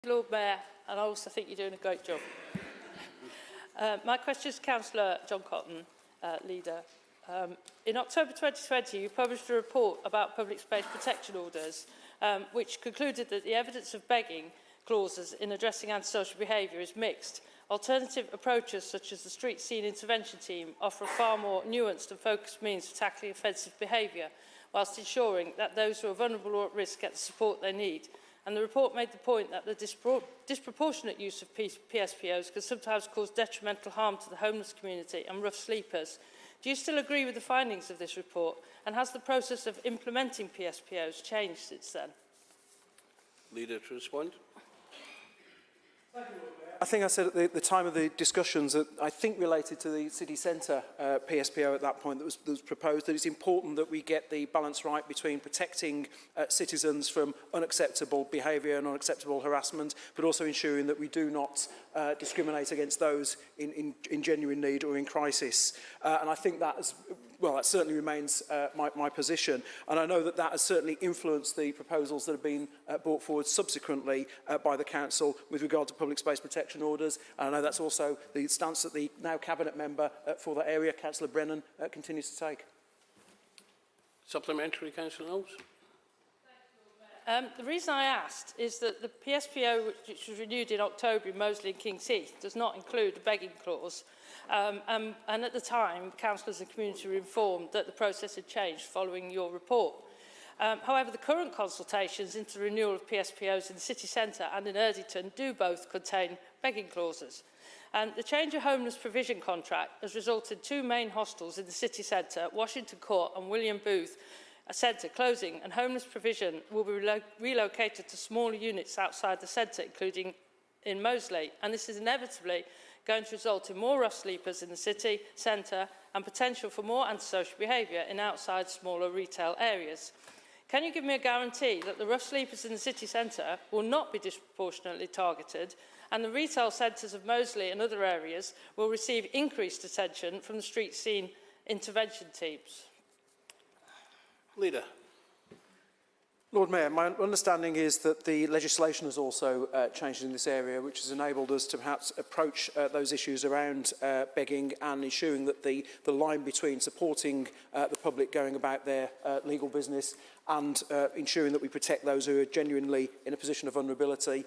Lord Mayor, and I also think you're doing a great job. My question is to Councillor John Cotton, Leader. In October 2020, you published a report about public space protection orders, which concluded that the evidence of begging clauses in addressing antisocial behaviour is mixed. Alternative approaches, such as the Street Scene Intervention Team, offer a far more nuanced and focused means for tackling offensive behaviour, whilst ensuring that those who are vulnerable or at risk get the support they need. And the report made the point that the disproportionate use of PSPOs can sometimes cause detrimental harm to the homeless community and rough sleepers. Do you still agree with the findings of this report? And has the process of implementing PSPOs changed since then? Leader to respond. I think I said at the time of the discussions that I think related to the city centre PSPO at that point that was proposed, that it's important that we get the balance right between protecting citizens from unacceptable behaviour and unacceptable harassment, but also ensuring that we do not discriminate against those in genuine need or in crisis. And I think that that certainly remains my position. And I know that that has certainly influenced the proposals that have been brought forward subsequently by the Council with regard to public space protection orders. And I know that's also the stance that the now Cabinet Member for that area, Councillor Brennan, continues to take. Supplementary, Councillor Knowles. The reason I asked is that the PSPO, which was renewed in October in Moseley and King's Heath, does not include a begging clause. And at the time, councillors and community were informed that the process had changed following your report. However, the current consultations into the renewal of PSPOs in the city centre and in Erdington do both contain begging clauses. And the change of homeless provision contract has resulted in 2 main hostels in the city centre, Washington Court and William Booth Centre, closing, and homeless provision will be relocated to smaller units outside the centre, including in Moseley. And this is inevitably going to result in more rough sleepers in the city centre and potential for more antisocial behaviour in outside smaller retail areas. Can you give me a guarantee that the rough sleepers in the city centre will not be disproportionately targeted and the retail centres of Moseley and other areas will receive increased attention from the street scene intervention teams? Leader. Lord Mayor, my understanding is that the legislation has also changed in this area, which has enabled us to perhaps approach those issues around begging and ensuring that the line between supporting the public going about their legal business and ensuring that we protect those who are genuinely in a position of vulnerability,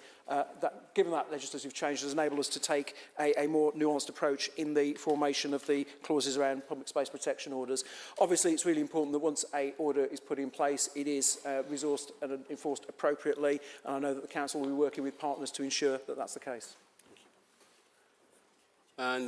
given that legislative change, has enabled us to take a more nuanced approach in the formation of the clauses around public space protection orders. Obviously, it's really important that once an order is put in place, it is resourced and enforced appropriately, and I know that the Council will be working with partners to ensure that that's the case. And